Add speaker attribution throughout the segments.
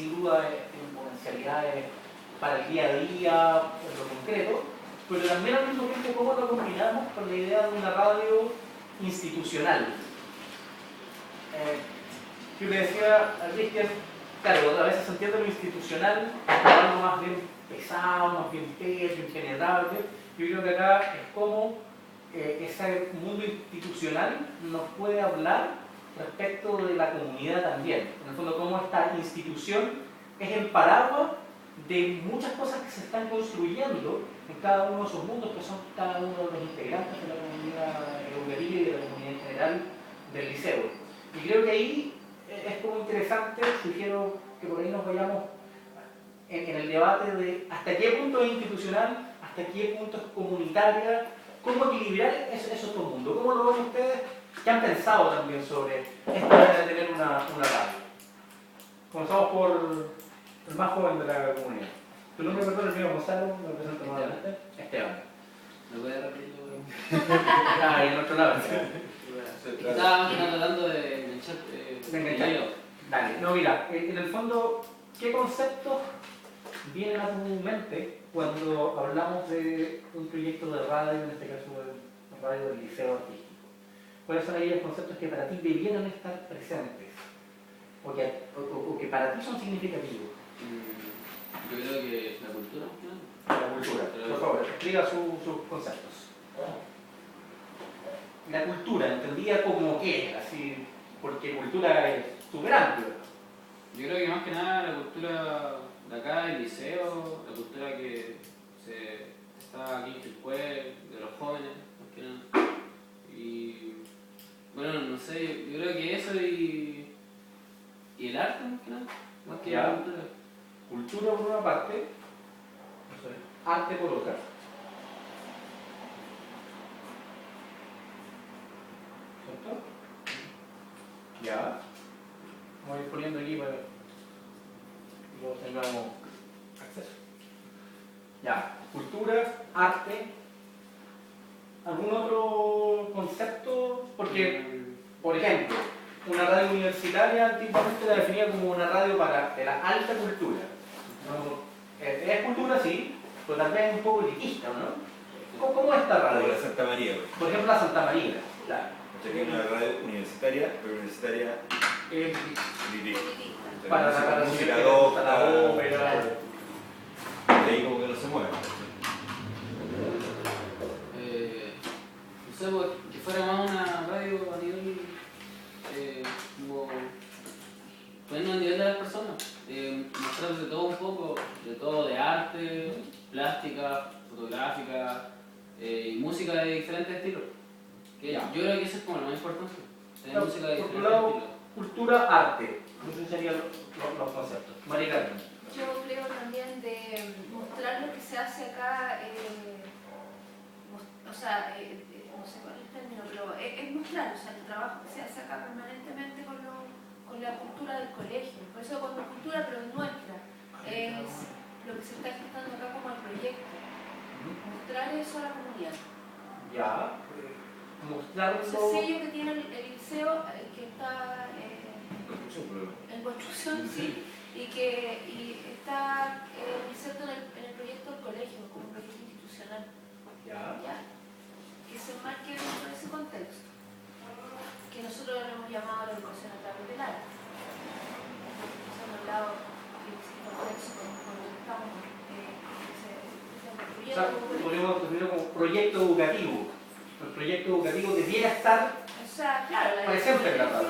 Speaker 1: sin duda tienen potencialidades para el día a día, en lo concreto, pero también al mismo tiempo cómo lo combinamos con la idea de una radio institucional. Yo le decía a Cristian, claro, a veces se entiende lo institucional como algo más bien pesado, más bien peso, impenetrable. Yo creo que acá es como ese mundo institucional nos puede hablar respecto de la comunidad también. En el fondo, cómo esta institución es el paraguas de muchas cosas que se están construyendo en cada uno de esos mundos, que son cada uno de los integrantes de la comunidad educativa y de la comunidad en general del liceo. Y creo que ahí es como interesante, sugiero que por ahí nos vayamos en el debate de hasta qué punto es institucional, hasta qué punto es comunitaria, cómo equilibrar esos dos mundos. ¿Cómo lo ven ustedes? ¿Qué han pensado también sobre esta manera de tener una radio? Comenzamos por el más joven de la comunidad. Tu nombre, perdón, el mío, Gonzalo, me presento nuevamente. Esteban.
Speaker 2: ¿Me puede repetir?
Speaker 1: Ah, y en otro lado.
Speaker 2: Estábamos tratando de enganchar.
Speaker 1: Dale, no, mira, en el fondo, ¿qué conceptos vienen a tu mente cuando hablamos de un proyecto de radio, en este caso de radio del liceo artístico? ¿Cuáles son aquellos conceptos que para ti debieran estar presentes? O que para ti son significativos.
Speaker 2: Yo creo que la cultura, ¿no?
Speaker 1: La cultura, por favor, explica sus conceptos. La cultura, entendida como qué, así, porque cultura es súper amplio.
Speaker 2: Yo creo que más que nada la cultura de acá, del liceo, la cultura que está aquí en Quilpué, de los jóvenes, más que nada. Y bueno, no sé, yo creo que eso y el arte, más que nada, más que la cultura.
Speaker 1: Cultura por una parte, arte por otra. ¿Cierto? Ya. Vamos a ir poniendo aquí para que lo tengamos acceso. Ya. Cultura, arte. ¿Algún otro concepto? Porque, por ejemplo, una radio universitaria antiguamente la definía como una radio de la alta cultura. ¿No? Es cultura, sí, pero también es un poco elitista, ¿no? ¿Cómo es esta radio?
Speaker 3: La Santa María.
Speaker 1: Por ejemplo, la Santa María. Claro.
Speaker 3: Esta es una radio universitaria, pero universitaria elitista.
Speaker 1: Para la
Speaker 3: música
Speaker 1: la ópera.
Speaker 3: De ahí como que no se mueve.
Speaker 2: No sé, pues, que fuera más una radio a nivel como poniendo a nivel de las personas, mostrar de todo un poco, de todo, de arte, plástica, fotográfica y música de diferentes estilos. Que yo creo que eso es como lo más importante, tener música de diferentes estilos.
Speaker 1: Cultura, arte, esos serían los conceptos. María Carmen.
Speaker 4: Yo creo también de mostrar lo que se hace acá, o sea, no sé cuál es el término, pero es mostrar, o sea, el trabajo que se hace acá permanentemente con la cultura del colegio. Por eso cuando cultura, pero nuestra, es lo que se está gestando acá como el proyecto. Mostrar eso a la comunidad.
Speaker 1: Ya, mostrarlo.
Speaker 4: Ese sello que tiene el liceo, que está en construcción, sí, y está inserto en el proyecto del colegio, como un proyecto institucional. Ya. Que se enmarque dentro de ese contexto, que nosotros lo hemos llamado la educación a través del arte. Nos hemos hablado de ese contexto cuando estamos
Speaker 1: O sea, podríamos definirlo como proyecto educativo. El proyecto educativo debiera estar.
Speaker 4: O sea, claro,
Speaker 1: presente en la radio.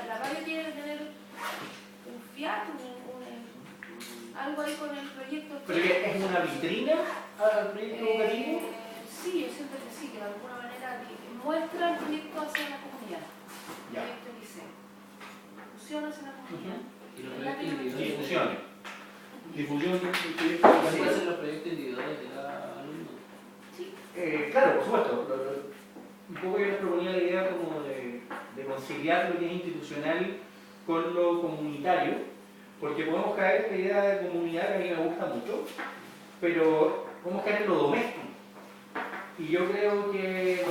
Speaker 4: La radio tiene que tener un fiato, algo ahí con el proyecto.
Speaker 1: ¿Pero que es una vitrina al proyecto educativo?
Speaker 4: Sí, yo siento que sí, que de alguna manera muestra el proyecto hacia la comunidad.
Speaker 1: Ya.
Speaker 4: El proyecto liceo. Difusión hacia la comunidad.
Speaker 2: Y los proyectos individuales.
Speaker 1: Difusiones. Difusión del proyecto
Speaker 2: ¿Cuáles
Speaker 1: educativo.
Speaker 2: pueden ser los proyectos individuales de cada alumno?
Speaker 4: Sí.
Speaker 1: Claro, por supuesto. Un poco yo les proponía la idea como de conciliar lo que es institucional con lo comunitario, porque podemos caer en la idea de comunidad que a mí me gusta mucho, pero podemos caer en lo doméstico. Y yo creo que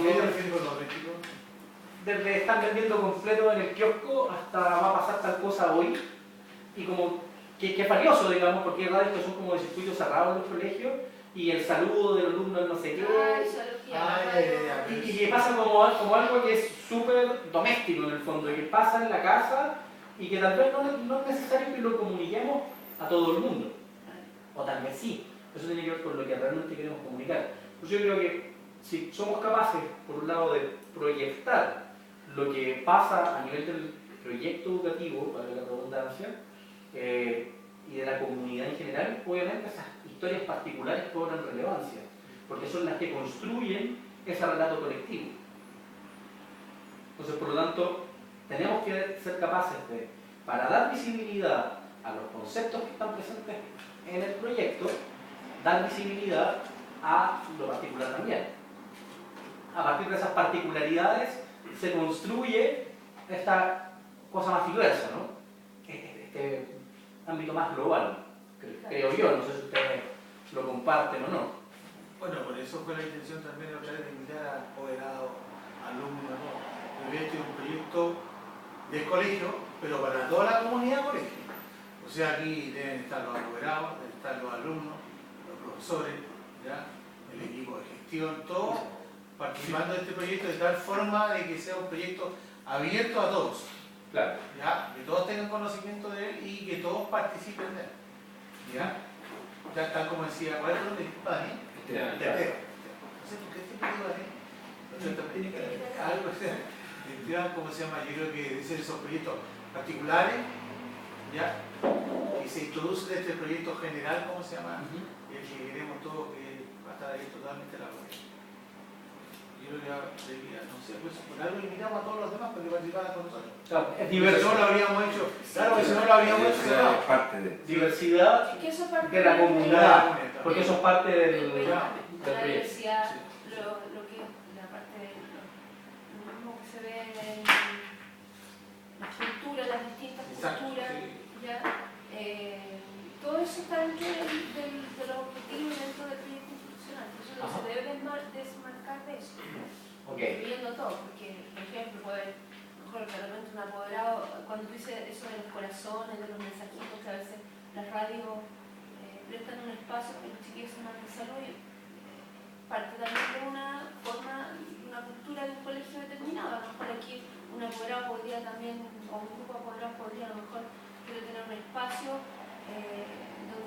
Speaker 1: desde están vendiendo completo en el kiosco hasta va a pasar tal cosa hoy, y como que es valioso, digamos, porque hay radios que son como de circuitos cerrados en los colegios y el saludo del alumno no sé qué. Y que pasa como algo que es súper doméstico en el fondo, que pasa en la casa y que tal vez no es necesario que lo comuniquemos a todo el mundo. O tal vez sí. Eso tiene que ver con lo que realmente queremos comunicar. Pues yo creo que si somos capaces, por un lado, de proyectar lo que pasa a nivel del proyecto educativo, para la redundancia, y de la comunidad en general, obviamente esas historias particulares cobran relevancia, porque son las que construyen ese relato colectivo. Entonces, por lo tanto, tenemos que ser capaces de, para dar visibilidad a los conceptos que están presentes en el proyecto, dar visibilidad a lo particular también. A partir de esas particularidades se construye esta cosa más diversa, ¿no? Este ámbito más global, creo yo, no sé si ustedes lo comparten o no.
Speaker 5: Bueno, por eso fue la intención también otra vez de invitar a apoderados, alumnos, ¿no? Este es un proyecto del colegio, pero para toda la comunidad del colegio. O sea, aquí deben estar los apoderados, deben estar los alumnos, los profesores, ¿ya? El equipo de gestión, todos participando de este proyecto de tal forma de que sea un proyecto abierto a todos.
Speaker 1: Claro.
Speaker 5: ¿Ya? Que todos tengan conocimiento de él y que todos participen de él. ¿Ya? Ya tal como decía, ¿cuál es el nombre? Dani. No sé por qué siempre digo Dani. Tiene que haber algo, ¿cómo se llama? Yo creo que dicen esos proyectos particulares, ¿ya? Y se introduce este proyecto general, ¿cómo se llama? El que queremos todos que va a estar ahí totalmente la web. Yo creo que debería, no sé, pues por algo invitamos a todos los demás para que participaran con nosotros.
Speaker 1: Claro, es
Speaker 5: Si no lo habríamos hecho, claro, que si no lo habríamos hecho,
Speaker 3: Es parte de.
Speaker 1: diversidad
Speaker 4: Es que eso es parte
Speaker 1: de la comunidad, porque eso es parte del
Speaker 4: la
Speaker 1: proyecto.
Speaker 4: diversidad, lo que es la parte de lo mismo que se ve en las culturas, las distintas culturas, ¿ya? Todo eso está dentro de los objetivos dentro del proyecto institucional, por eso no se debe desmarcar de eso, incluyendo todo, porque, por ejemplo, puede haber, mejor de repente un apoderado, cuando tú dices eso de los corazones, de los mensajitos, que a veces las radios prestan un espacio que los chiquillos se mandan salud y parte también de una forma, una cultura de un colegio determinado. A lo mejor aquí un apoderado podría también, o un grupo de apoderados podría a lo mejor tener un espacio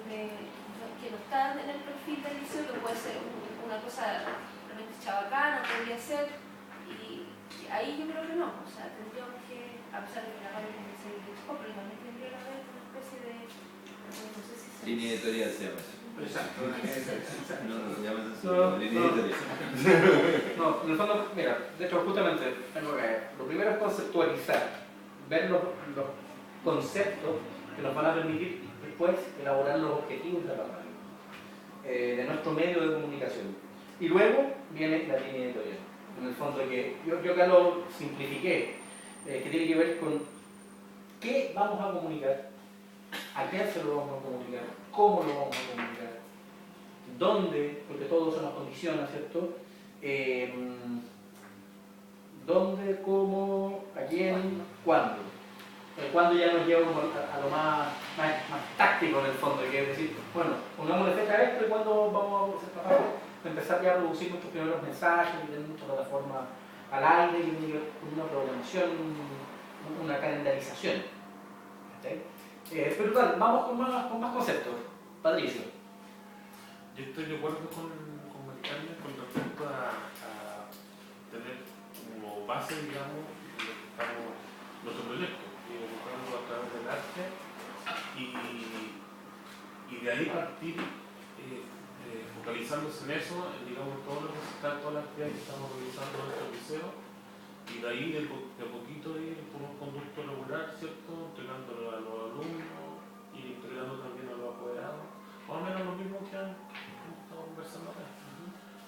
Speaker 4: que no está en el perfil del liceo, que puede ser una cosa realmente chabacana, podría ser, y ahí yo creo que no, o sea, tendríamos que, a pesar de que la radio tiene que ser de pero también tendría que haber una especie de, no sé si se
Speaker 3: Línea editorial se llama eso.
Speaker 5: exacto,
Speaker 3: No, se llama eso.
Speaker 1: No,
Speaker 3: Línea
Speaker 1: no.
Speaker 3: editorial.
Speaker 1: No, en el fondo, mira, de hecho, justamente, lo primero es conceptualizar, ver los conceptos que nos van a permitir después elaborar los objetivos de la radio, de nuestro medio de comunicación. Y luego viene la línea editorial. En el fondo, que yo acá lo simplifiqué, que tiene que ver con qué vamos a comunicar, a quién se lo vamos a comunicar, cómo lo vamos a comunicar, dónde, porque todo eso nos condiciona, ¿cierto? ¿Dónde, cómo, a quién, cuándo? Cuándo ya nos lleva a lo más táctico en el fondo, que es decir, bueno, pongámosle fecha a esto y cuándo vamos a ser capaces de empezar ya a producir nuestros primeros mensajes y tener nuestra plataforma al aire y una programación, una calendarización. ¿Okay? Pero claro, vamos con más conceptos. Patricio.
Speaker 6: Yo estoy de acuerdo con Maricarmen con respecto a tener como base, digamos, nuestro proyecto, educando a través del arte y de ahí partir focalizándose en eso, digamos, todo lo que está, todas las actividades que estamos realizando en nuestro liceo, y de ahí de poquito ir por un conducto regular, ¿cierto? Entregándolo a los alumnos y entregando también a los apoderados, más o menos lo mismo que hemos estado conversando acá.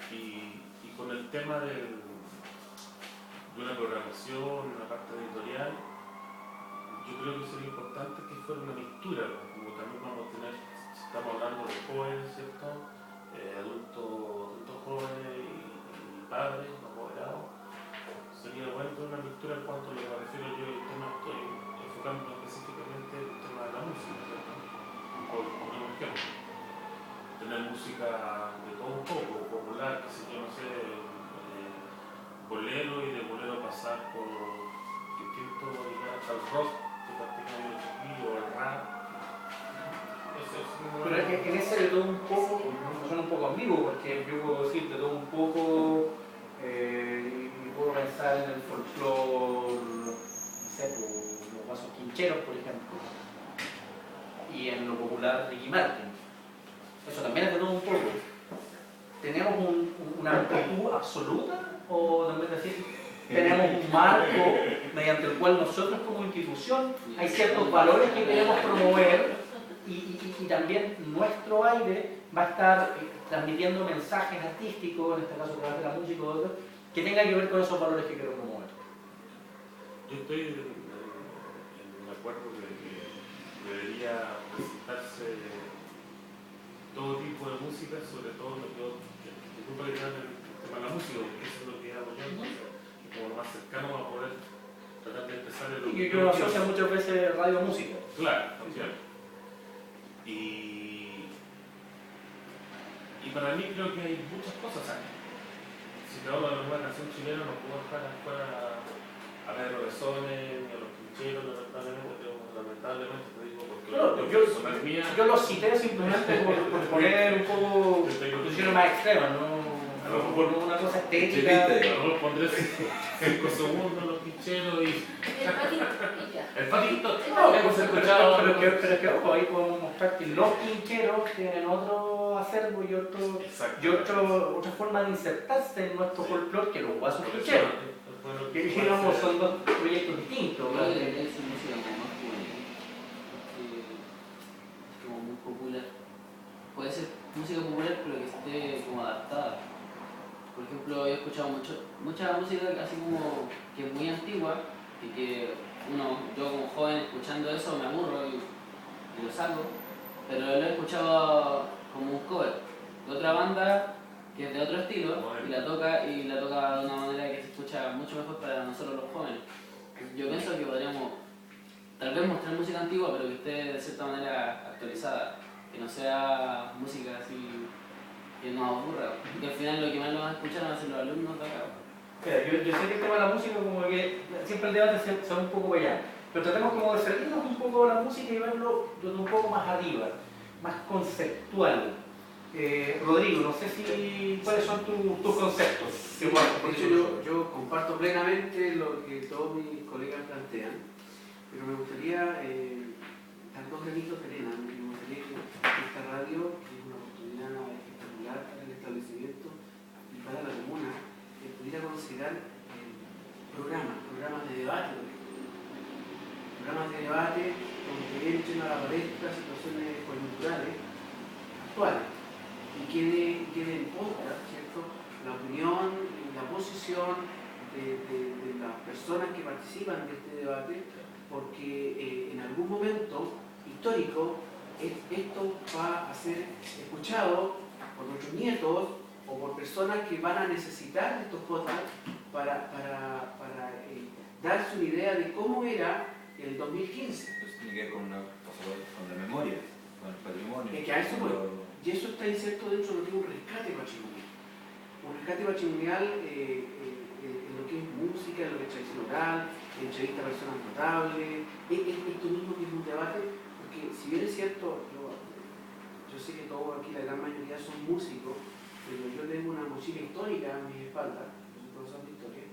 Speaker 6: Y con el tema de una programación, una parte editorial, yo creo que sería importante que fuera una mixtura, como también vamos a tener, estamos hablando de jóvenes, ¿cierto? Adultos jóvenes y padres, apoderados. Sería bueno tener una mixtura en cuanto a lo que me refiero yo, el tema estoy enfocando específicamente el tema de la música, ¿cierto? música de todo un poco, popular, que sé yo, no sé, bolero, y de bolero pasar por distintos lugares, al rock, que practican los chiquillos, o el rap.
Speaker 1: Pero en ese de todo un poco, suena un poco ambiguo, porque yo puedo decir de todo un poco, y puedo pensar en el folclore, no sé, los vasos quincheros, por ejemplo, y en lo popular Ricky Martin. Eso también es de todo un poco. ¿Tenemos una amplitud absoluta? ¿O también decir, tenemos un marco mediante el cual nosotros como institución hay ciertos valores que queremos promover y también nuestro aire va a estar transmitiendo mensajes artísticos, en este caso a través de la música o otros, que tengan que ver con esos valores que quiero promover?
Speaker 6: Yo estoy de acuerdo de que debería presentarse todo tipo de música, sobre todo lo que yo, disculpa que tengan el tema de la música, porque eso es lo que hago yo, como lo más cercano a poder tratar de empezar el...
Speaker 1: Y que lo asocia muchas veces radio música.
Speaker 6: Claro, también. Y para mí creo que hay muchas cosas ahí. Si te hablo de alguna canción chilena, no puedo dejar afuera a Pedro Besones ni a los Quincheros, lamentablemente te digo, porque
Speaker 1: yo lo cité simplemente por poner un poco posiciones más extremas, no por una cosa estética.
Speaker 6: No los pondré 5 segundos los Quincheros y... El patito, no, hemos escuchado.
Speaker 1: Pero es que ojo, ahí podemos mostrar que los quincheros tienen otro acervo y otra forma de insertarse en nuestro folclore que los guasos quincheros. Que digamos son dos proyectos distintos.
Speaker 2: Creo que es música más juvenil, como muy popular. Puede ser música popular pero que esté como adaptada. Por ejemplo, yo he escuchado mucha música así como que es muy antigua y que yo como joven escuchando eso me aburro y lo saco, pero lo he escuchado como un cover de otra banda que es de otro estilo y la toca de una manera que se escucha mucho mejor para nosotros los jóvenes. Yo pienso que podríamos tal vez mostrar música antigua pero que esté de cierta manera actualizada, que no sea música así que nos aburra, y al final lo que más nos van a escuchar van a ser los alumnos de acá.
Speaker 1: Yo sé que el tema de la música como que siempre el debate se va un poco para allá, pero tratemos como de salirnos un poco de la música y verlo desde un poco más arriba, más conceptual. Rodrigo, no sé cuáles son tus conceptos.
Speaker 7: Igual, de hecho yo comparto plenamente lo que todos mis colegas plantean, pero me gustaría dar 2 granitos de arena. Me gustaría que esta radio, que es una oportunidad espectacular para el establecimiento y para la comuna, pudiera considerar programas de debate, donde echen a la palestra situaciones coyunturales actuales y quede en contra, ¿cierto?, la opinión y la posición de las personas que participan de este debate, porque en algún momento histórico esto va a ser escuchado por nuestros nietos o por personas que van a necesitar estos podcasts para darse una idea de cómo era el 2015.
Speaker 3: Pues tiene que ver con la memoria, con el patrimonio.
Speaker 7: Es que a eso voy. Y eso está inserto dentro de lo que es un rescate patrimonial. Un rescate patrimonial en lo que es música, en lo que es tradición oral, entrevista a personas notables, esto mismo que es un debate, porque si bien es cierto, yo sé que todos aquí, la gran mayoría son músicos, pero yo tengo una mochila histórica a mi espalda, yo soy profesor de historia,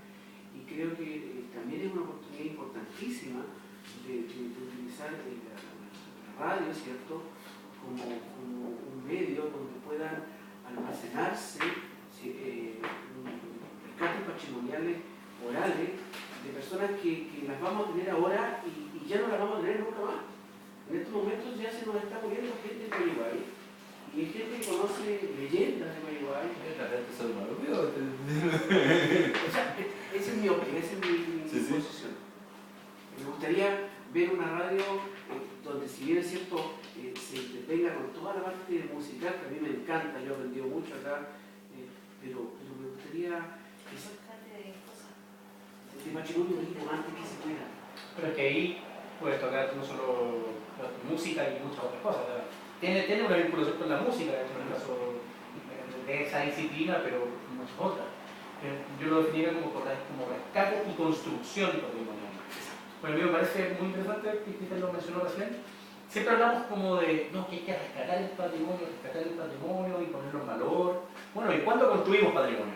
Speaker 7: y creo que también es una oportunidad importantísima de utilizar la radio, ¿cierto?, como un medio donde puedan almacenarse rescates patrimoniales orales de personas que las vamos a tener ahora y ya no las vamos a tener nunca más. En estos momentos ya se nos está muriendo gente de Paraguay y hay gente que conoce leyendas de Paraguay.
Speaker 3: La gente se me olvidó.
Speaker 7: O sea, esa es mi opinión, esa es mi posición. Me gustaría ver una radio donde, si bien es cierto, se entretenga con toda la parte musical, que a mí me encanta, yo he aprendido mucho acá, pero me gustaría de patrimonio vivo antes que se muera.
Speaker 1: Pero es que ahí puedes tocar no solo música y muchas otras cosas. Tiene una vinculación con la música, en el caso de esa disciplina, pero muchas otras. Yo lo definiría como rescate y construcción patrimonial. Bueno, a mí me parece muy interesante, que Cristian lo mencionó recién. Siempre hablamos como de, no, que hay que rescatar el patrimonio y ponerlo en valor. Bueno, ¿y cuándo construimos patrimonio?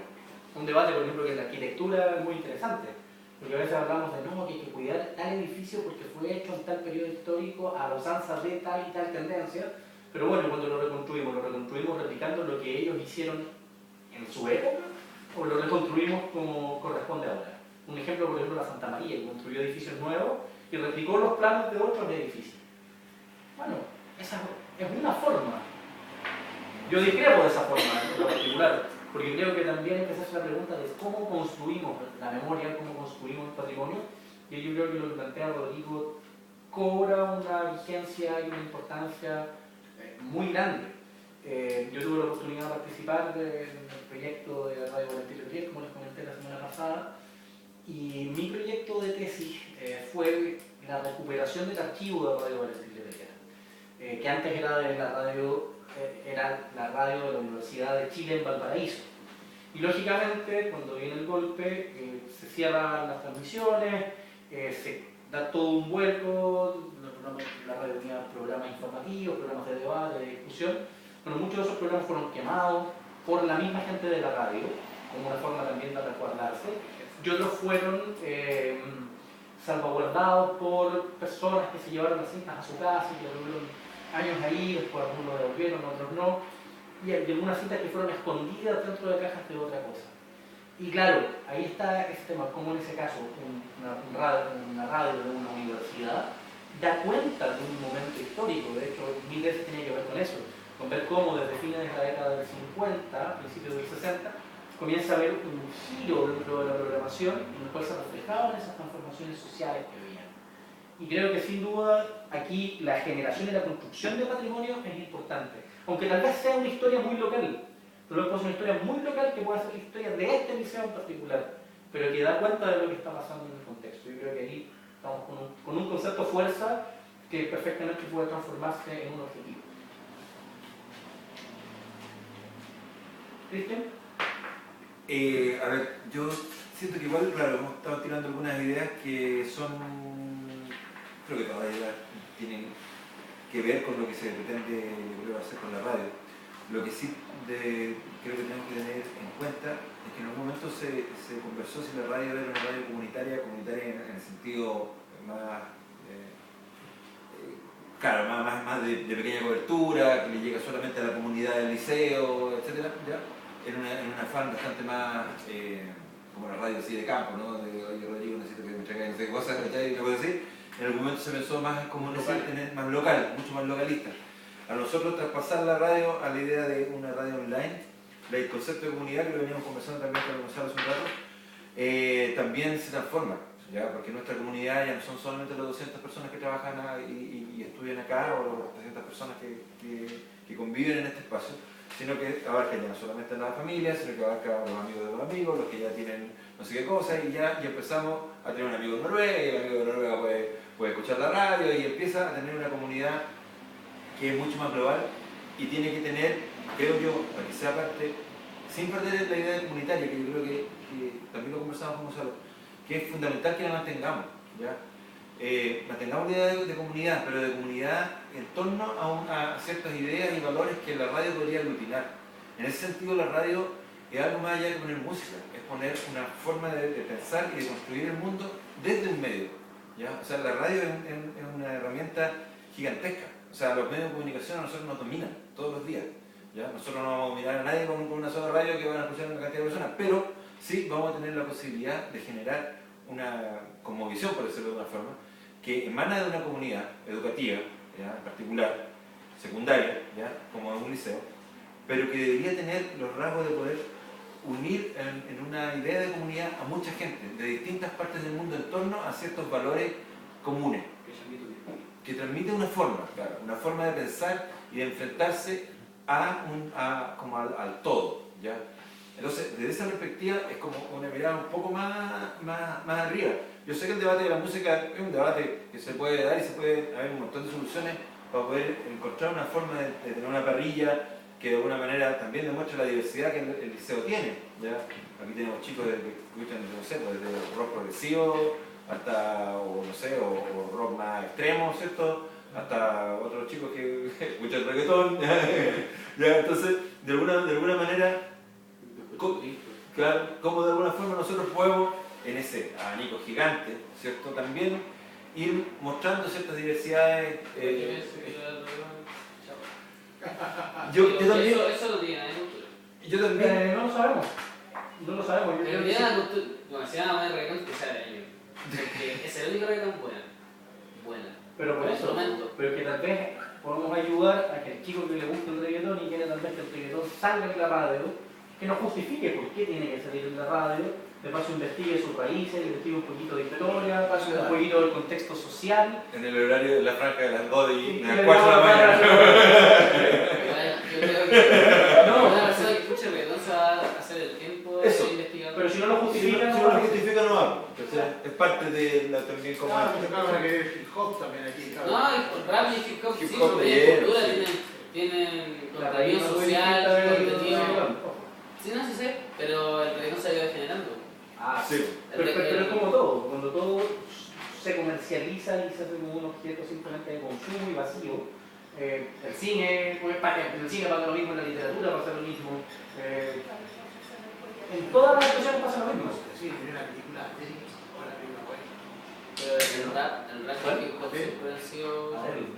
Speaker 1: Un debate, por ejemplo, que en la arquitectura es muy interesante. Porque a veces hablamos de, no, que hay que cuidar tal edificio porque fue hecho en tal periodo histórico a la usanza de tal y tal tendencia. Pero bueno, cuando lo reconstruimos replicando lo que ellos hicieron en su época, o lo reconstruimos como corresponde ahora. Un ejemplo, por ejemplo, la Santa María, que construyó edificios nuevos y replicó los planos de otros edificios. Bueno, esa es una forma. Yo discrepo de esa forma en lo particular, porque creo que también hay que hacerse la pregunta de cómo construimos la memoria, cómo construimos el patrimonio, y yo creo que lo que plantea Rodrigo cobra una vigencia y una importancia muy grande. Yo tuve la oportunidad de participar en el proyecto de Radio Valentín Letelier, como les comenté la semana pasada, y mi proyecto de tesis fue la recuperación del archivo de Radio Valentín Letelier, que antes era de la radio de la Universidad de Chile en Valparaíso. Y lógicamente, cuando viene el golpe, se cierran las transmisiones, se da todo un vuelco, la radio tenía programas informativos, programas de debate, de discusión. Bueno, muchos de esos programas fueron quemados por la misma gente de la radio, como una forma también de resguardarse, y otros fueron salvaguardados por personas que se llevaron las cintas a su casa y que tuvieron años ahí, después algunos lo devolvieron, otros no, y algunas cintas que fueron escondidas dentro de cajas de otra cosa. Y claro, ahí está ese tema, como en ese caso una radio de una universidad da cuenta de un momento histórico. De hecho, mil veces tenía que ver con eso, con ver cómo desde fines de la década del 50, principios del 60, comienza a haber un giro dentro de la programación en el cual se reflejaban esas transformaciones sociales que veían. Y creo que sin duda aquí la generación y la construcción de patrimonio es importante, aunque tal vez sea una historia muy local. Tal vez puede ser una historia muy local que pueda ser la historia de este liceo en particular, pero que da cuenta de lo que está pasando en el contexto. Yo creo que ahí estamos con un concepto fuerza que perfectamente puede transformarse en un objetivo. ¿Cristian?
Speaker 3: A ver, yo siento que igual, claro, hemos estado tirando algunas ideas que son, creo que todas las ideas tienen que ver con lo que se pretende, yo creo, hacer con la radio. Lo que sí creo que tenemos que tener en cuenta es que en algún momento se conversó si la radio era una radio comunitaria en el sentido más, claro, más de pequeña cobertura, que le llega solamente a la comunidad del liceo, etc. ¿Ya? En un afán bastante más, como la radio así de campo, ¿no? De, oye, Rodrigo, necesito que me traiga no sé qué cosas, una cosa así. En algún momento se pensó más como más local, mucho más localista. A nosotros traspasar la radio a la idea de una radio online, el concepto de comunidad que lo veníamos conversando también con Gonzalo hace un rato, también se transforma, ¿ya? Porque nuestra comunidad ya no son solamente las 200 personas que trabajan y estudian acá, o las 300 personas que conviven en este espacio, sino que abarca ya no solamente a la familia, sino que abarca a los amigos de los amigos, los que ya tienen no sé qué cosa, y ya empezamos a tener un amigo de Noruega, y el amigo de Noruega puede escuchar la radio, y empieza a tener una comunidad que es mucho más global, y tiene que tener, creo yo, para que sea parte, sin perder la idea comunitaria, que yo creo que también lo conversamos con Gonzalo, que es fundamental que la mantengamos, ¿ya? Mantengamos la idea de comunidad, pero de comunidad en torno a ciertas ideas y valores que la radio podría aglutinar. En ese sentido, la radio es algo más allá de poner música, es poner una forma de pensar y de construir el mundo desde un medio, ¿ya? O sea, la radio es una herramienta gigantesca. O sea, los medios de comunicación a nosotros nos dominan todos los días, ¿ya? Nosotros no vamos a dominar a nadie con una sola radio que van a escuchar una cantidad de personas, pero sí vamos a tener la posibilidad de generar una cosmovisión, por decirlo de alguna forma, que emana de una comunidad educativa, ¿ya? En particular, secundaria, ¿ya? Como en un liceo, pero que debería tener los rasgos de poder unir en una idea de comunidad a mucha gente de distintas partes del mundo en torno a ciertos valores comunes, que transmite una forma, claro, una forma de pensar y de enfrentarse como al todo, ¿ya? Entonces, desde esa perspectiva es como una mirada un poco más arriba. Yo sé que el debate de la música es un debate que se puede dar y se puede haber un montón de soluciones para poder encontrar una forma de tener una parrilla que de alguna manera también demuestra la diversidad que el liceo tiene. ¿Ya? Aquí tenemos chicos que escuchan, no sé, pues, desde rock progresivo hasta, o no sé, o rock más extremo, ¿cierto? Hasta otros chicos que escuchan reggaetón. ¿Ya? Entonces, de alguna manera, claro, como de alguna forma nosotros podemos, en ese abanico gigante, ¿cierto? También ir mostrando ciertas diversidades. Yo también.
Speaker 2: Eso lo tiene,
Speaker 3: Yo también.
Speaker 1: No lo sabemos. No lo sabemos. Yo creo que sí.
Speaker 2: Bueno, si van a poner reggaetón, que sea de ellos. Porque es el único reggaetón buena.
Speaker 1: Pero por eso, pero que tal vez podemos ayudar a que el chico que le guste el reggaetón y quiere tal vez que el reggaetón salga en la radio, que nos justifique por qué tiene que salir en la radio, de paso investigue sus raíces, investigue un poquito de historia, un poquito del contexto social.
Speaker 3: En el horario de la franja de las 2 y
Speaker 1: a
Speaker 3: las 4 de la mañana.
Speaker 2: Yo creo que una persona que escuche reggaetón se va a hacer el tiempo de investigar.
Speaker 1: Pero si no lo justifica,
Speaker 3: si no lo justifica, no hago. Entonces, es parte de la también como.
Speaker 5: Claro, que es hip hop también aquí.
Speaker 2: No, el rap y hip hop, sí,
Speaker 3: Hip hop
Speaker 2: porque
Speaker 3: lleno,
Speaker 2: cultura
Speaker 3: sí.
Speaker 2: tienen
Speaker 1: la raíz
Speaker 2: contenido social, contenido.
Speaker 1: social.
Speaker 2: Sí, no sé, pero el reggaetón se ha ido generando.
Speaker 1: Ah,
Speaker 3: Sí.
Speaker 1: pero es como todo, cuando todo se comercializa y se hace como un objeto simplemente de consumo y vacío. El cine, pues, el cine pasa lo mismo, en la literatura pasa lo mismo. En todas las situaciones pasa lo mismo.
Speaker 5: Sí, tiene una película ahora película buena.
Speaker 2: Pero el rap y el hip hop siempre han sido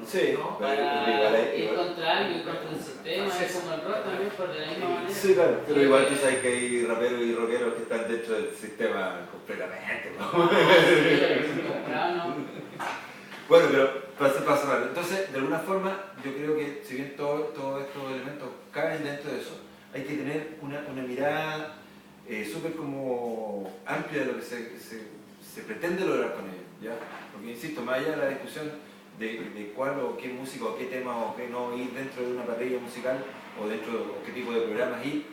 Speaker 3: Sí,
Speaker 2: para ir contra algo y contra el sistema, es como el rock también, por de la misma manera.
Speaker 3: Sí, claro, pero igual tú sabes que hay raperos y rockeros que están dentro del sistema completamente, ¿no? Bueno, pero para cerrar, entonces, de alguna forma, yo creo que si bien todos estos elementos caben dentro de eso, hay que tener una mirada súper como amplia de lo que se pretende lograr con ello, ¿ya? Porque, insisto, más allá de la discusión de cuál o qué música o qué tema o qué no ir dentro de una parrilla musical o dentro de qué tipo de programas ir,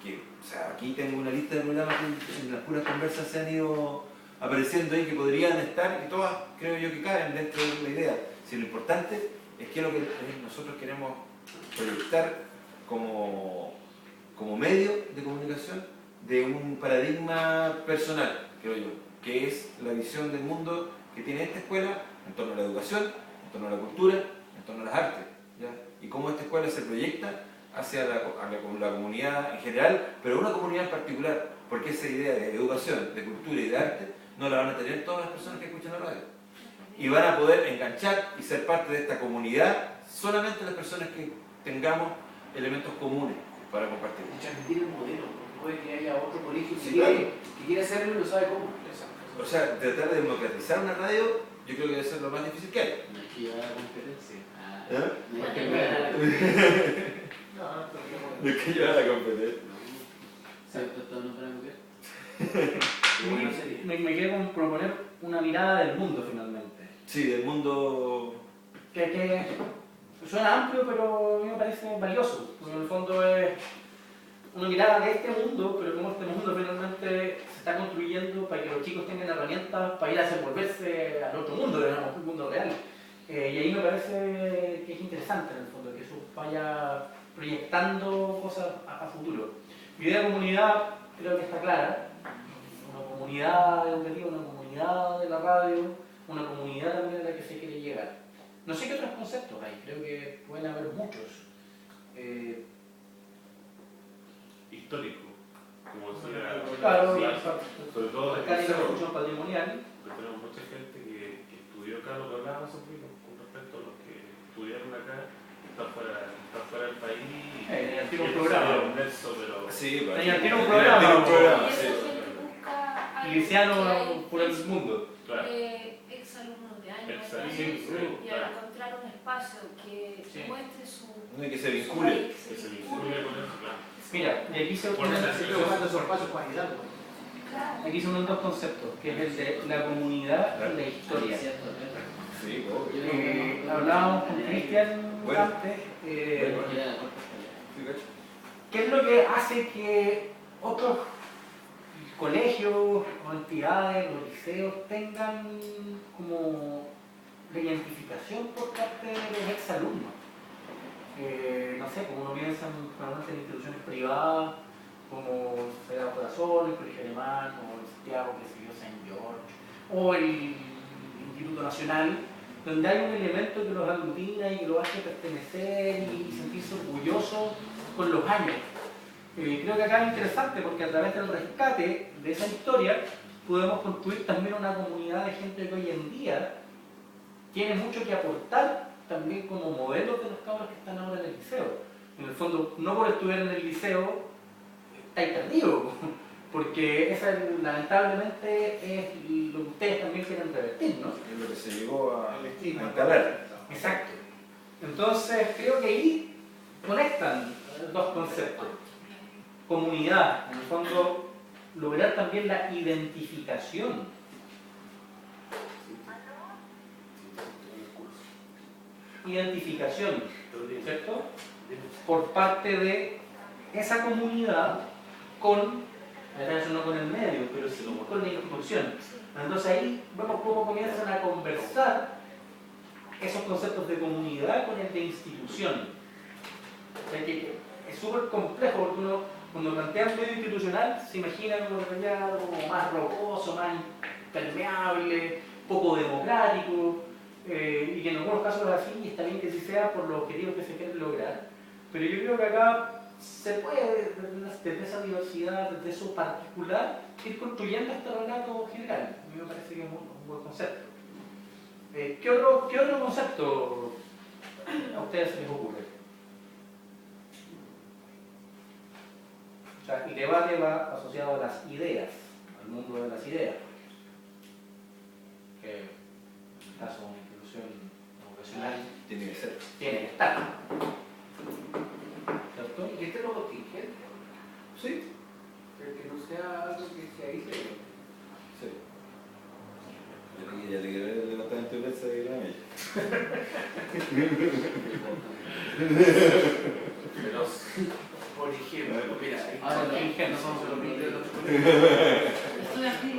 Speaker 3: que, o sea, aquí tengo una lista de programas que en las puras conversas se han ido apareciendo ahí que podrían estar y todas creo yo que caben dentro de la idea. Si lo importante es que lo que nosotros queremos proyectar como medio de comunicación de un paradigma personal, creo yo, que es la visión del mundo que tiene esta escuela en torno a la educación, en torno a la cultura, en torno a las artes, ¿ya? Y cómo esta escuela se proyecta hacia la comunidad en general, pero una comunidad en particular, porque esa idea de educación, de cultura y de arte no la van a tener todas las personas que escuchan la radio. Y van a poder enganchar y ser parte de esta comunidad solamente las personas que tengamos elementos comunes para compartir.
Speaker 7: Y transmitir el modelo, porque puede que haya otro colegio
Speaker 3: Sí,
Speaker 7: que quiere hacerlo y no sabe cómo.
Speaker 3: O sea, tratar de democratizar una radio, yo creo que debe ser lo más difícil que hay.
Speaker 2: No hay que llevar a la competencia.
Speaker 3: ¿Eh?
Speaker 2: No hay que llevar a la competencia.
Speaker 3: No es que llevar a la competencia.
Speaker 2: ¿Cierto? Esto no para mujer.
Speaker 1: Me quiero como proponer una mirada del mundo finalmente.
Speaker 3: Sí, del mundo.
Speaker 1: Que suena amplio, pero a mí me parece valioso. Porque en el fondo es una mirada de este mundo, pero como este mundo finalmente se está construyendo para que los chicos tengan herramientas para ir a desenvolverse al otro mundo, digamos, el mundo real. Y ahí me parece que es interesante en el fondo, que eso vaya proyectando cosas a futuro. Mi idea de comunidad creo que está clara. Una comunidad educativa, una comunidad de la radio, una comunidad también a la que se quiere llegar. No sé qué otros conceptos hay, creo que pueden haber muchos.
Speaker 6: Histórico, como decía.
Speaker 1: Claro,
Speaker 6: sobre todo
Speaker 1: acá hay una construcción patrimonial.
Speaker 6: porque tenemos mucha gente que estudió acá, lo que hablábamos con respecto a los que estudiaron acá, están fuera del país.
Speaker 1: Tiene un programa.
Speaker 6: Pero
Speaker 3: Sí,
Speaker 1: Tiene un programa.
Speaker 4: Y
Speaker 3: sí.
Speaker 4: eso es lo que busca
Speaker 1: Miliciano
Speaker 4: algo
Speaker 1: por el mundo.
Speaker 6: claro.
Speaker 4: exalumnos de años
Speaker 6: Exacto,
Speaker 4: atrás,
Speaker 6: sí,
Speaker 4: y
Speaker 6: claro.
Speaker 4: al encontrar un espacio que muestre su
Speaker 3: No hay que se vincule.
Speaker 6: Que se vincule con eso, claro.
Speaker 1: Mira, y aquí se
Speaker 6: Bueno,
Speaker 5: Buscando esos espacios para ayudarlo.
Speaker 4: Claro.
Speaker 1: Aquí se unen dos conceptos, que es el de la comunidad y la historia.
Speaker 3: Sí, obvio.
Speaker 1: Hablábamos con Cristian
Speaker 3: Bueno.
Speaker 1: antes.
Speaker 3: Sí, cacho.
Speaker 1: ¿Qué es lo que hace que otros colegios o entidades o liceos tengan como la identificación por parte de los exalumnos? No sé, como uno piensa normalmente en instituciones privadas, como Sagrado Corazón, el Colegio Alemán, como el Santiago, que se dio San George, o el Instituto Nacional, donde hay un elemento que los aglutina y que los hace pertenecer y sentirse orgullosos con los años. Creo que acá es interesante porque a través del rescate de esa historia podemos construir también una comunidad de gente que hoy en día tiene mucho que aportar también como modelos de los cabros que están ahora en el liceo. En el fondo, no por estudiar en el liceo estáis perdidos, porque esa lamentablemente es lo que ustedes también quieren revertir, ¿no?
Speaker 3: Es lo que se llegó a
Speaker 5: estigma.
Speaker 3: instalar.
Speaker 1: Exacto. Entonces creo que ahí conectan dos conceptos. Comunidad, en el fondo, lograr también la identificación. Identificación, ¿cierto? Por parte de esa comunidad con, no con el medio, pero sí con la institución. Entonces ahí vemos cómo comienzan a conversar esos conceptos de comunidad con el de institución. O sea que es súper complejo porque uno, cuando plantea un medio institucional, se imagina como detallado, como más rocoso, más impermeable, poco democrático, y que en algunos casos es así, y está bien que así sea por los objetivos que se quieren lograr. Pero yo creo que acá se puede, desde esa diversidad, desde eso particular, ir construyendo este relato general. A mí me parece que es un buen concepto. ¿Qué otro concepto a ustedes se les ocurre? O sea, el debate va asociado a las ideas, al mundo de las ideas. Que en el caso de una institución educacional
Speaker 3: Tiene que ser.
Speaker 1: tiene que estar. ¿Cierto?
Speaker 7: Y este es lo contingente,
Speaker 1: Sí.
Speaker 7: que no sea algo que se aísle.
Speaker 3: Sí. Ya te quedé el departamento de prensa de Gran Ella.
Speaker 7: Por ejemplo, mira,
Speaker 2: Ahora lo
Speaker 1: Contingente.
Speaker 7: no vamos a lo mismo de los
Speaker 2: Estoy aquí.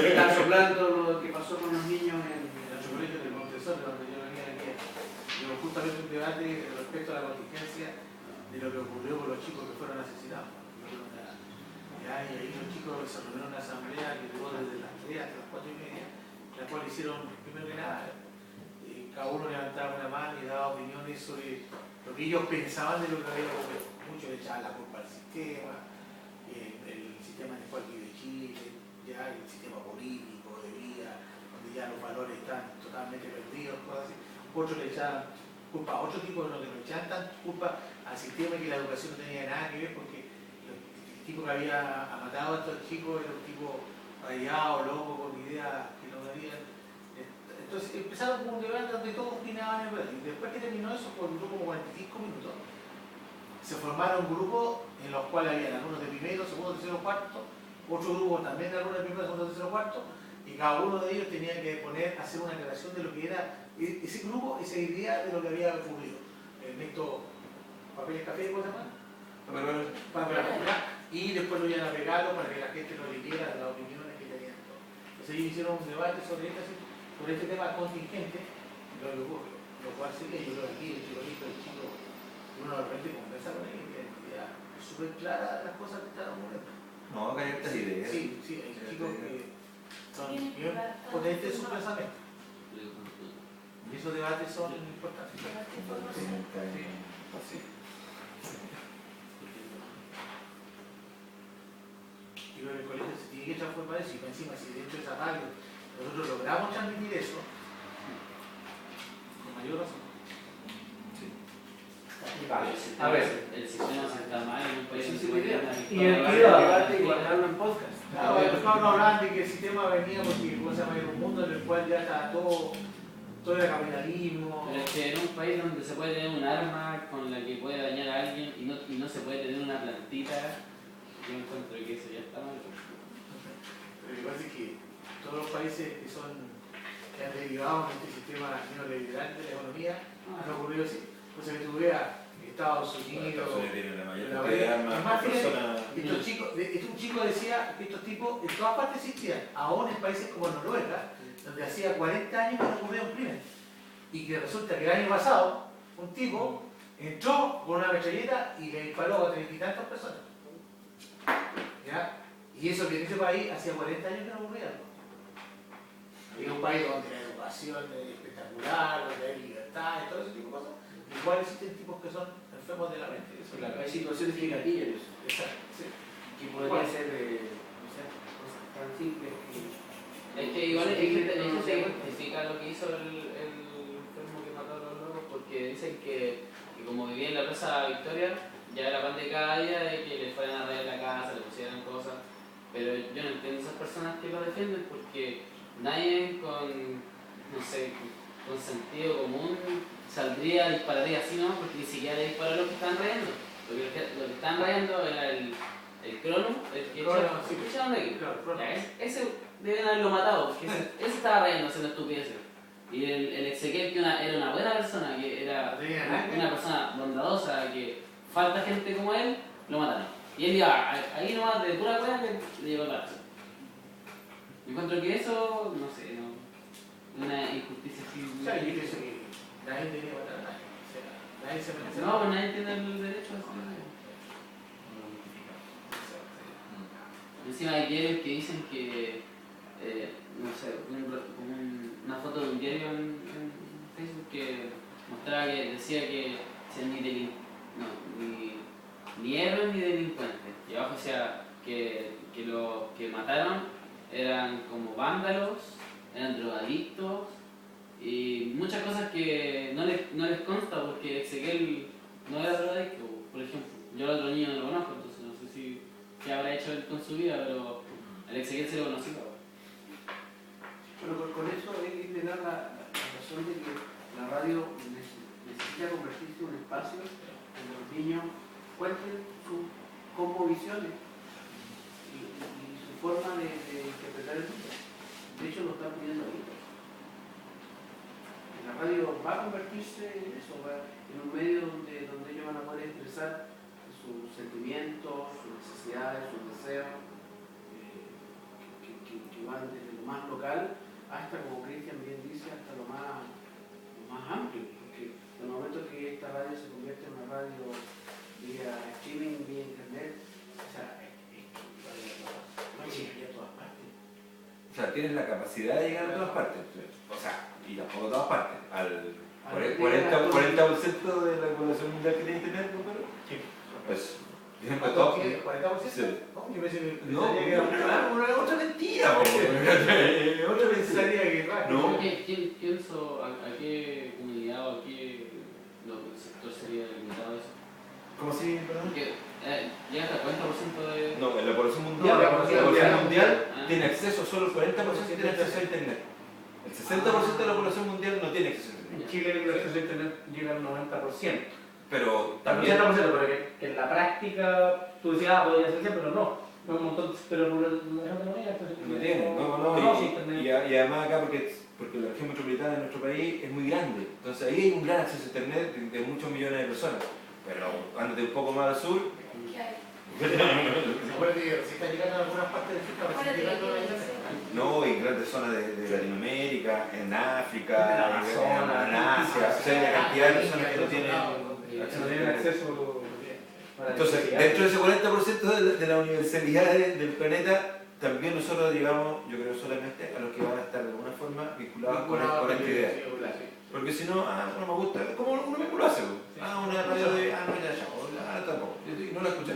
Speaker 7: Están soplando lo que pasó con los niños en
Speaker 5: En el colegio de Montessori, donde yo venía aquí, hubo justamente un debate respecto a la contingencia de lo que ocurrió con los chicos que fueron asesinados. Y ahí los chicos se reunieron en una asamblea que duró desde las 3 hasta las 4:30, la cual hicieron, primero que nada, cada uno levantaba una mano y daba opiniones sobre lo que ellos pensaban de lo que había ocurrido. Muchos le echaban la culpa al sistema, el sistema en el cual vive Chile, ya el sistema político de vida, donde ya los valores están totalmente perdidos, cosas así. Otros le echaban culpa a otro tipo, de lo que no echaban tanta culpa al sistema y que la educación no tenía nada que ver, porque el tipo que había matado a estos chicos era un tipo rayado, loco, con ideas que no habían. Entonces empezaron con un debate donde todos opinaban en verdad. Y después que terminó eso, duró como 45 minutos, se formaron grupos en los cuales había alumnos de primero, segundo, tercero, cuarto, otro grupo también de alumnos de primero, segundo, tercero, cuarto, y cada uno de ellos tenía que hacer una aclaración de lo que era ese grupo, esa idea de lo que había ocurrido. En estos papeles café, ¿cómo se llama? Y después lo iban a pegarlo para que la gente no leyera las opiniones que tenían. Entonces ellos hicieron un debate sobre este tema contingente, lo cual sería, yo creo que aquí el chico, uno de repente conversa con él y tiene idea súper clara de las cosas que están ocurriendo.
Speaker 3: No, acá hay estas ideas.
Speaker 5: Sí, hay chicos que son bien potentes en su pensamiento. Y esos debates son importantes.
Speaker 3: Sí.
Speaker 5: Yo creo que el colegio se tiene que transformar eso y encima, si dentro de esa radio nosotros logramos transmitir eso, con mayor razón.
Speaker 1: A ver,
Speaker 2: El sistema se está mal en un país.
Speaker 1: Y el cuidado.
Speaker 7: debate y guardarlo en podcast.
Speaker 5: Claro, los cabros hablaban de que el sistema venía porque era un mundo en el cual ya estaba todo era capitalismo.
Speaker 2: Pero es que en un país donde se puede tener un arma con la que puede dañar a alguien y no se puede tener una plantita, yo encuentro que eso ya está mal.
Speaker 5: Pero lo que pasa es que todos los países que han derivado en este sistema neoliberal de la economía han ocurrido así. Entonces que tú veas Estados Unidos,
Speaker 3: tiene la mayor
Speaker 5: la
Speaker 3: cantidad de armas
Speaker 5: es más,
Speaker 3: por
Speaker 5: fíjate,
Speaker 3: persona.
Speaker 5: un chico decía que estos tipos en todas partes existían, aún en países como Noruega, donde hacía 40 años que no ocurría un crimen. Y que resulta que el año pasado, un tipo entró con una metralleta y le disparó a 30 y tantas personas. ¿Ya? Y eso que en ese país hacía 40 años que no ocurría algo. Había un país donde la educación es espectacular, donde hay libertad y todo ese tipo de cosas. Igual existen tipos que son enfermos de la mente. Eso es
Speaker 7: Claro, hay situaciones que gatillan eso.
Speaker 5: Exacto, sí.
Speaker 7: Que podría ser, no sé, cosas tan simples que...
Speaker 2: Es que igual eso se justifica lo que hizo el enfermo que mató a los locos, porque dicen que como vivía en la Plaza Victoria, ya era pan de cada día de que le fueran a rayar la casa, le pusieran cosas, pero yo no entiendo esas personas que lo defienden porque nadie con, no sé, con sentido común saldría, dispararía así, ¿no? Porque ni siquiera le disparó a los que estaban rayando, porque lo que estaban rayando era el crono, el que echaron de aquí. Ese deben haberlo matado, porque ese estaba rayando haciendo estupideces. Y el Exequiel, que era una buena persona, que era una persona bondadosa, que falta gente como él, lo mataron. Y él iba ahí nomás de pura buena que le llegó la acción. Encuentro que eso, no sé, no, una injusticia así.
Speaker 5: O sea, yo pienso que nadie debería matar a nadie. O sea, nadie se merece.
Speaker 2: No, pues nadie tiene el derecho a hacer eso. Encima hay diarios que dicen que, no sé, una foto de un diario en Facebook que mostraba que decía que sean ni héroes ni delincuentes. Y abajo decía que los que mataron eran como vándalos, eran drogadictos y muchas cosas que no les consta porque Exequiel no era drogadicto, por ejemplo. Yo al otro niño no lo conozco, entonces no sé si qué habrá hecho él con su vida, pero al Exequiel se lo conocí.
Speaker 7: Bueno, con eso le da la razón de que la radio necesita convertirse en un espacio donde los niños cuenten sus cosmovisiones y su forma de interpretar el mundo. De hecho, lo están pidiendo ahorita. La radio va a convertirse en eso, en un medio donde ellos van a poder expresar sus sentimientos, sus necesidades, sus deseos, que van desde lo más local hasta, como Cristian bien dice, hasta lo más amplio, porque en el momento que esta radio se convierte en una radio vía streaming, vía internet, o sea, va a llegar a todas partes.
Speaker 3: O sea, tienes la capacidad de llegar a todas partes. O sea, y tampoco a todas partes. Al 40% de la población mundial que tiene internet, ¿no? Pero,
Speaker 5: Sí.
Speaker 3: pues,
Speaker 5: ¿40%?
Speaker 3: Sí.
Speaker 5: No, yo pensé que
Speaker 3: no,
Speaker 5: que era
Speaker 3: otra mentira, otra
Speaker 5: pensaría que
Speaker 3: no.
Speaker 2: ¿Quién pienso a qué comunidad o a qué sector sería limitado eso?
Speaker 3: ¿Cómo así, perdón?
Speaker 2: Porque llega hasta 40% de...
Speaker 3: No, en la población mundial, la población mundial tiene acceso, solo el 40% tiene acceso a internet. El 60% de la población mundial no tiene acceso a internet.
Speaker 1: En Chile el acceso a internet llega al 90%.
Speaker 3: Pero
Speaker 1: También
Speaker 3: también...
Speaker 1: 80%, pero que en la práctica tú decías, podría ser 100, pero no. No un montón, pero no llega.
Speaker 3: No tiene, y además acá porque la región metropolitana de nuestro país es muy grande, entonces ahí hay un gran acceso a internet de muchos millones de personas, pero ándate un poco más al sur.
Speaker 4: ¿Qué hay?
Speaker 5: si está llegando a algunas partes del sur,
Speaker 4: ¿Cuál es
Speaker 3: No, y grandes zonas de Latinoamérica, en África,
Speaker 1: En Amazonas,
Speaker 3: en Asia, o sea, la cantidad de personas que no tienen
Speaker 1: acceso.
Speaker 3: Entonces, dentro de ese 40% de la universalidad del planeta, también nosotros llegamos, yo creo, solamente a los que van a estar de alguna forma vinculados con esta idea. Porque si no, no me gusta, como uno mismo lo hace. Una radio de, no era ya, tampoco, y no la escuché.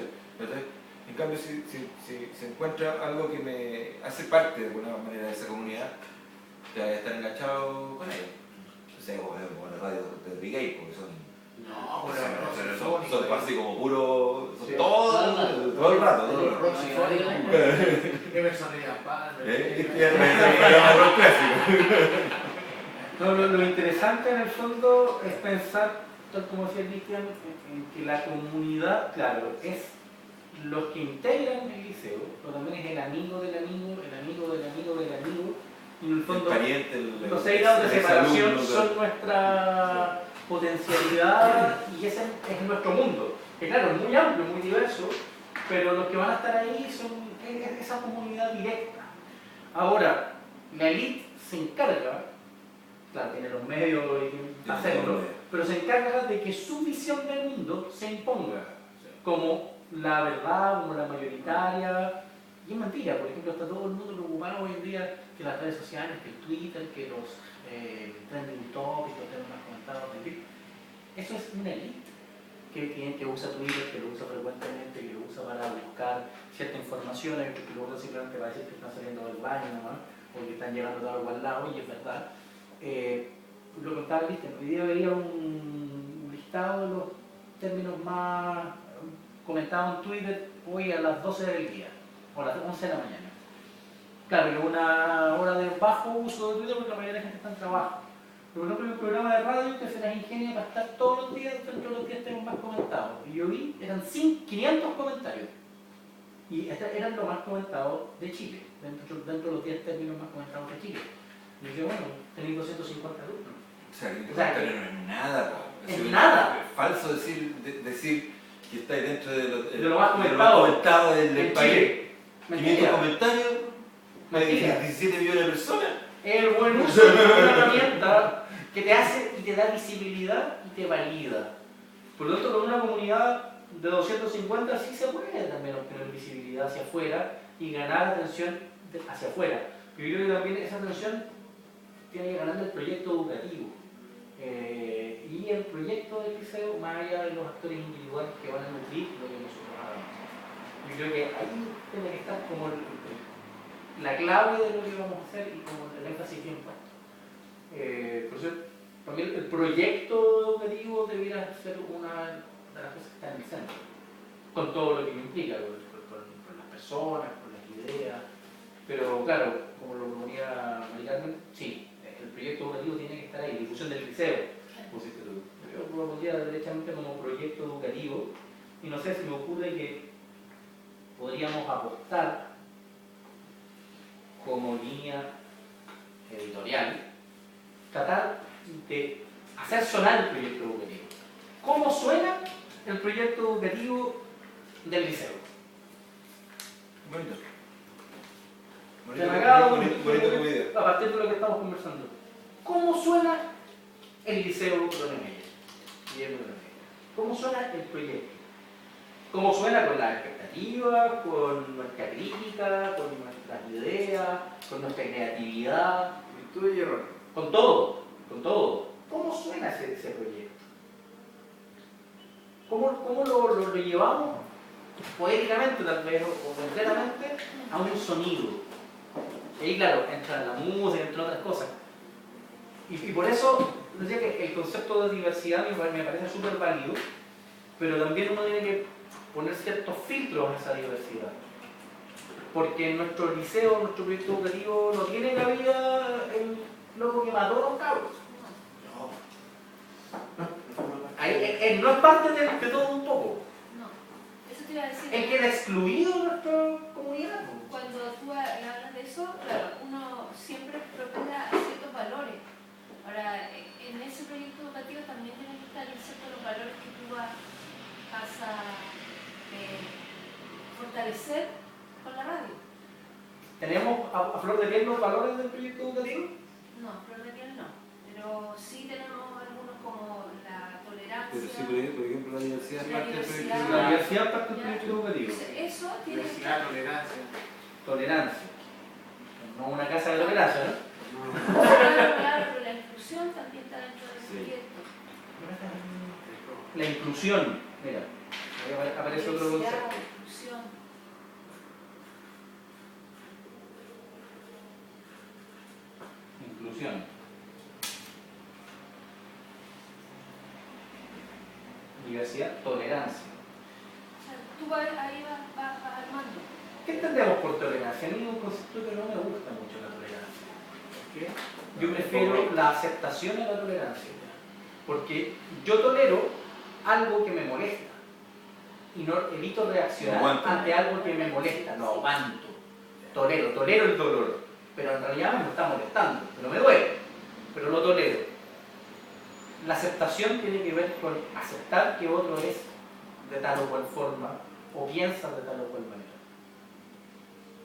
Speaker 3: En cambio, si se encuentra algo que me hace parte de alguna manera de esa comunidad, ya voy a estar enganchado con ella. O sea, como la radio de Brigade, porque son...
Speaker 5: No,
Speaker 3: son así como puro... Son todo el rato.
Speaker 5: ¿Qué personalidad?
Speaker 1: Lo interesante en el fondo es pensar, tal como decía Cristian, en que la comunidad, claro, es los que integran el liceo, pero también es el amigo del amigo, el amigo del amigo del amigo, y en el fondo los 6 grados de separación son nuestra potencialidad y ese es nuestro mundo, que claro, es muy amplio, muy diverso, pero los que van a estar ahí son esa comunidad directa. Ahora, la élite se encarga, claro, tiene los medios y hacerlo, pero se encarga de que su visión del mundo se imponga como la verdad, como la mayoritaria. Y es mentira, por ejemplo, está todo el mundo preocupado hoy en día que las redes sociales, que el Twitter, que los trending topics, los temas más comentados, en fin. Eso es una elite que usa Twitter, que lo usa frecuentemente, que lo usa para buscar cierta información, que luego simplemente va a decir que están saliendo del baño nomás, o que están llegando de algo al lado, y es verdad. Lo que contaba Cristian, hoy día veía un listado de los términos más comentados en Twitter hoy a las 12 del día, o a las 11 de la mañana. Claro, que una hora de bajo uso de Twitter porque la mayoría de la gente está en trabajo. Por ejemplo, hay un programa de radio que se las ingenia para estar todos los días, dentro de los días tenemos más comentados. Y yo vi, eran 500 comentarios. Y eran los más comentados de Chile, dentro de los 10 términos más comentados de Chile. Y yo dije, bueno, tenéis 250 alumnos.
Speaker 3: O sea, que no es nada, po.
Speaker 1: Es nada.
Speaker 3: Es falso decir que estáis dentro de
Speaker 1: lo más comentado
Speaker 3: del país. 500 comentarios,
Speaker 1: mentira.
Speaker 3: 17 millones de personas.
Speaker 1: El buen uso de una herramienta que te hace y te da visibilidad y te valida. Por lo tanto, con una comunidad de 250 sí se puede también obtener visibilidad hacia afuera y ganar atención hacia afuera. Yo creo que también esa atención tiene que ganar el proyecto educativo. Y el proyecto del liceo, más allá de los actores individuales que van a nutrir lo que nosotros hagamos. Yo creo que ahí tiene que estar como la clave de lo que vamos a hacer y como el énfasis bien puesto. Por eso, también el proyecto educativo debiera ser una de las cosas que está en el centro, con todo lo que implica, con las personas, con las ideas. Pero claro, como lo proponía María Carmen, sí, el proyecto educativo tiene que estar ahí, difusión del liceo, pusiste tú. Yo lo pondría derechamente como proyecto educativo, y no sé, si me ocurre que podríamos apostar como línea editorial, tratar de hacer sonar el proyecto educativo. ¿Cómo suena el proyecto educativo del liceo?
Speaker 3: Bonito.
Speaker 1: Bonito como idea. A partir de lo que estamos conversando. ¿Cómo suena el liceo Donemella? ¿Cómo suena el proyecto? ¿Cómo suena con las expectativas, con nuestra crítica, con nuestras ideas, con nuestra creatividad?
Speaker 7: Virtud y error.
Speaker 1: Con todo, con todo. ¿Cómo suena ese proyecto? ¿Cómo lo llevamos poéticamente tal vez o concretamente a un sonido? Y ahí claro, entra la música, entre otras cosas. Y por eso decía que el concepto de diversidad me parece súper válido, pero también uno tiene que poner ciertos filtros a esa diversidad. Porque en nuestro liceo, nuestro proyecto educativo, no tiene cabida el loco que mató a los cabros. Él no es parte de todo un poco.
Speaker 4: No, eso te iba a decir.
Speaker 1: Él queda excluido de nuestra comunidad.
Speaker 4: Cuando tú hablas de eso, claro, uno siempre propone a ciertos valores. Ahora, en ese proyecto educativo también tienen que estar ciertos los valores que tú vas a fortalecer con la radio.
Speaker 1: ¿Tenemos a flor de piel los valores del proyecto educativo?
Speaker 4: No, flor de piel no, pero sí tenemos algunos como la tolerancia.
Speaker 3: Pero sí, por ejemplo, la diversidad es parte del proyecto
Speaker 1: educativo. La diversidad es parte del proyecto educativo.
Speaker 4: Eso tiene
Speaker 5: Diversidad, tolerancia.
Speaker 1: Tolerancia. No una casa de tolerancia, ¿no?
Speaker 4: Claro, pero la inclusión también está dentro del proyecto.
Speaker 1: La inclusión, mira, ahí aparece otro concepto.
Speaker 4: Inclusión.
Speaker 1: Inclusión. Diversidad, tolerancia.
Speaker 4: O sea, tú ahí vas armando.
Speaker 1: ¿Qué entendemos por tolerancia? A mí es un concepto que no me gusta mucho la tolerancia. ¿Por qué? Yo prefiero la aceptación a la tolerancia. Porque yo tolero algo que me molesta. Y no evito reaccionar ante algo que me molesta. No aguanto. Tolero el dolor. Pero en realidad me está molestando. Pero me duele. Pero lo tolero. La aceptación tiene que ver con aceptar que otro es de tal o cual forma o piensa de tal o cual manera.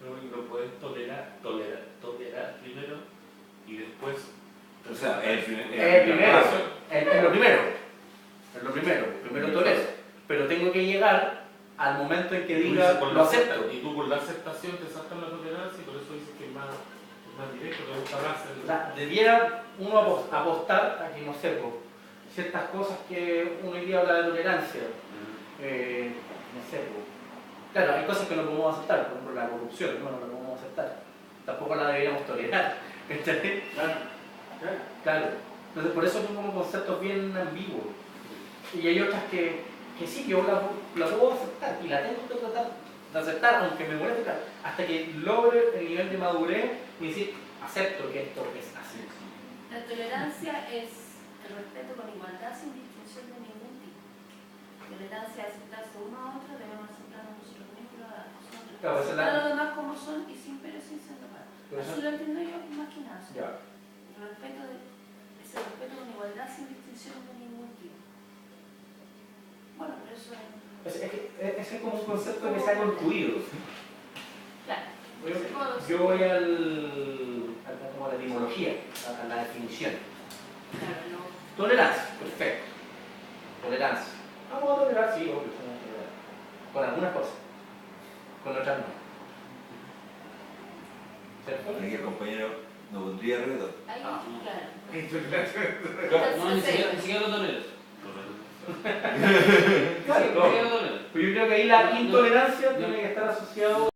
Speaker 6: Lo puedes tolerar primero y después.
Speaker 3: O sea, el
Speaker 1: primero. Es lo primero. Es lo primero. Primero tolero. Pero tengo que llegar al momento en que diga lo acepto.
Speaker 6: Y tú por la aceptación te saltas la tolerancia y por eso dices que es más directo, te gusta más
Speaker 1: O sea, debiera uno apostar a que, no sé, pues, ciertas cosas que uno hoy día habla de tolerancia. No sé, pues. Claro, hay cosas que no podemos aceptar, por ejemplo la corrupción, no la podemos aceptar. Tampoco la deberíamos tolerar. ¿Entendés? Claro. Entonces por eso son como conceptos bien ambiguos. Y hay otras que sí, que yo la puedo aceptar y la tengo que tratar de aceptar, aunque me moleste, hasta que logre el nivel de madurez y decir, acepto que esto es así.
Speaker 4: La tolerancia es el respeto con igualdad sin distinción de ningún tipo. Tolerancia es aceptarse uno a otro, debemos aceptarnos nosotros mismos a nosotros.
Speaker 1: Claro,
Speaker 4: Aceptar a los demás como son y sin pero sin ser capaz. Así lo entiendo yo más que nada.
Speaker 1: Ya.
Speaker 4: El respeto es el respeto con igualdad sin distinción de ningún tipo. Bueno, pero eso
Speaker 1: Es como un concepto que se ha construido.
Speaker 4: claro.
Speaker 1: Yo voy como a la etimología, a la definición.
Speaker 4: Claro, no.
Speaker 1: Tolerancia, perfecto. Tolerancia. Vamos a tolerar, sí, obvio, somos tolerantes. Con algunas cosas. Con otras no. ¿Cierto?
Speaker 3: Aquí el compañero no pondría reggaetón.
Speaker 4: Ahí,
Speaker 1: Ah.
Speaker 4: claro.
Speaker 2: No, ni siquiera lo toleras.
Speaker 1: Claro,
Speaker 2: Ni siquiera lo toleras.
Speaker 1: pero yo creo que ahí la intolerancia tiene que estar asociado